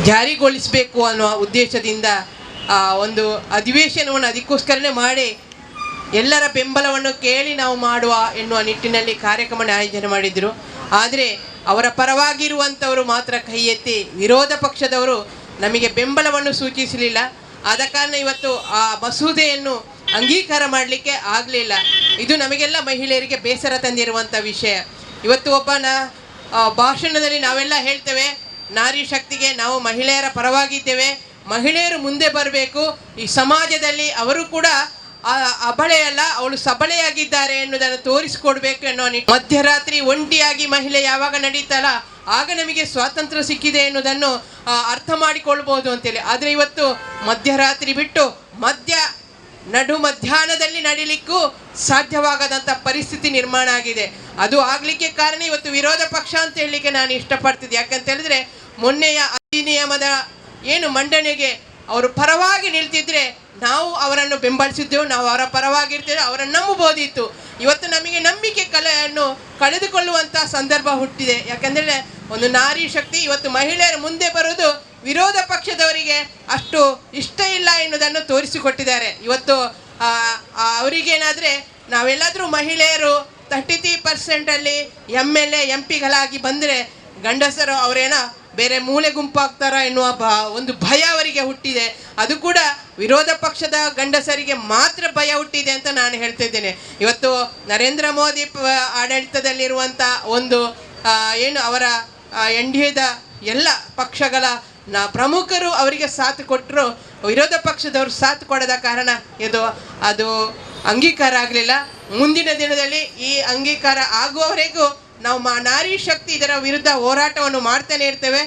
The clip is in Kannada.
ಜಾರಿಗೊಳಿಸಬೇಕು ಅನ್ನುವ ಉದ್ದೇಶದಿಂದ ಒಂದು ಅಧಿವೇಶನವನ್ನು ಅದಕ್ಕೋಸ್ಕರನೇ ಮಾಡಿ ಎಲ್ಲರ ಬೆಂಬಲವನ್ನು ಕೇಳಿ ನಾವು ಮಾಡುವ ಎನ್ನುವ ನಿಟ್ಟಿನಲ್ಲಿ ಕಾರ್ಯಕ್ರಮವನ್ನು ಆಯೋಜನೆ ಮಾಡಿದರು. ಆದರೆ ಅವರ ಪರವಾಗಿರುವಂಥವರು ಮಾತ್ರ ಕೈ ಎತ್ತಿ ವಿರೋಧ ಪಕ್ಷದವರು ನಮಗೆ ಬೆಂಬಲವನ್ನು ಸೂಚಿಸಲಿಲ್ಲ. ಆದ ಕಾರಣ ಇವತ್ತು ಆ ಮಸೂದೆಯನ್ನು ಅಂಗೀಕಾರ ಮಾಡಲಿಕ್ಕೆ ಆಗಲಿಲ್ಲ. ಇದು ನಮಗೆಲ್ಲ ಮಹಿಳೆಯರಿಗೆ ಬೇಸರ ತಂದಿರುವಂಥ ವಿಷಯ. ಇವತ್ತು ಭಾಷಣದಲ್ಲಿ ನಾವೆಲ್ಲ ಹೇಳ್ತೇವೆ, ನಾರಿ ಶಕ್ತಿಗೆ ನಾವು ಮಹಿಳೆಯರ ಪರವಾಗಿದ್ದೇವೆ, ಮಹಿಳೆಯರು ಮುಂದೆ ಬರಬೇಕು, ಈ ಸಮಾಜದಲ್ಲಿ ಅವರು ಕೂಡ ಅಬಲೆಯಲ್ಲ, ಅವಳು ಸಬಲೆಯಾಗಿದ್ದಾರೆ ಎನ್ನುವುದನ್ನು ತೋರಿಸಿಕೊಡ್ಬೇಕು ಎನ್ನುವ ಮಧ್ಯರಾತ್ರಿ ಒಂಟಿಯಾಗಿ ಮಹಿಳೆ ಯಾವಾಗ ನಡೀತಲ್ಲ ಆಗ ನಮಗೆ ಸ್ವಾತಂತ್ರ್ಯ ಸಿಕ್ಕಿದೆ ಎನ್ನುವುದನ್ನು ಅರ್ಥ ಮಾಡಿಕೊಳ್ಬೋದು ಅಂತೇಳಿ. ಆದರೆ ಇವತ್ತು ಮಧ್ಯರಾತ್ರಿ ಬಿಟ್ಟು ನಡು ಮಧ್ಯಾಹ್ನದಲ್ಲಿ ನಡಿಲಿಕ್ಕೂ ಸಾಧ್ಯವಾಗದಂಥ ಪರಿಸ್ಥಿತಿ ನಿರ್ಮಾಣ ಆಗಿದೆ. ಅದು ಆಗಲಿಕ್ಕೆ ಕಾರಣ ಇವತ್ತು ವಿರೋಧ ಪಕ್ಷ ಅಂತ ಹೇಳಲಿಕ್ಕೆ ನಾನು ಇಷ್ಟಪಡ್ತಿದ್ದೆ. ಯಾಕಂತ ಹೇಳಿದ್ರೆ ಮೊನ್ನೆಯ ಅಧಿನಿಯಮದ ಮಂಡನೆಗೆ ಅವರು ಪರವಾಗಿ ನಿಲ್ತಿದ್ರೆ ನಾವು ಅವರನ್ನು ಬೆಂಬಲಿಸಿದ್ದೆವು, ನಾವು ಅವರ ಪರವಾಗಿರ್ತೇವೆ, ಅವರನ್ನು ನಂಬಬಹುದಿತ್ತು. ಇವತ್ತು ನಮಗೆ ನಂಬಿಕೆ ಕಲೆಯನ್ನು ಕಳೆದುಕೊಳ್ಳುವಂಥ ಸಂದರ್ಭ ಹುಟ್ಟಿದೆ. ಯಾಕಂದರೆ ಒಂದು ನಾರಿ ಶಕ್ತಿ ಇವತ್ತು ಮಹಿಳೆಯರ ಮುಂದೆ ಬರುವುದು ವಿರೋಧ ಪಕ್ಷದವರಿಗೆ ಅಷ್ಟು ಇಷ್ಟ ಇಲ್ಲ ಎನ್ನುವುದನ್ನು ತೋರಿಸಿಕೊಟ್ಟಿದ್ದಾರೆ. ಇವತ್ತು ಅವರಿಗೇನಾದರೆ ನಾವೆಲ್ಲಾದರೂ ಮಹಿಳೆಯರು 33% MLA MP ಬಂದರೆ ಗಂಡಸರು ಅವರೇನೋ ಬೇರೆ ಮೂಲೆ ಗುಂಪಾಗ್ತಾರ ಎನ್ನುವ ಒಂದು ಭಯ ಅವರಿಗೆ ಹುಟ್ಟಿದೆ. ಅದು ಕೂಡ ವಿರೋಧ ಪಕ್ಷದ ಗಂಡಸರಿಗೆ ಮಾತ್ರ ಭಯ ಹುಟ್ಟಿದೆ ಅಂತ ನಾನು ಹೇಳ್ತಿದ್ದೇನೆ. ಇವತ್ತು ನರೇಂದ್ರ ಮೋದಿ ಆಡಳಿತದಲ್ಲಿರುವಂಥ ಒಂದು ಅವರ NDAದ ಎಲ್ಲ ಪಕ್ಷಗಳ ಪ್ರಮುಖರು ಅವರಿಗೆ ಸಾಥ್ ಕೊಟ್ಟರು, ವಿರೋಧ ಪಕ್ಷದವರು ಸಾಥ್ ಕೊಡದ ಕಾರಣ ಅದು ಅಂಗೀಕಾರ ಆಗಲಿಲ್ಲ. ಮುಂದಿನ ದಿನದಲ್ಲಿ ಈ ಅಂಗೀಕಾರ ಆಗುವವರೆಗೂ ನಾವು ನಾರಿ ಶಕ್ತಿ ಇದರ ವಿರುದ್ಧ ಹೋರಾಟವನ್ನು ಮಾಡ್ತಾನೆ ಇರ್ತೇವೆ.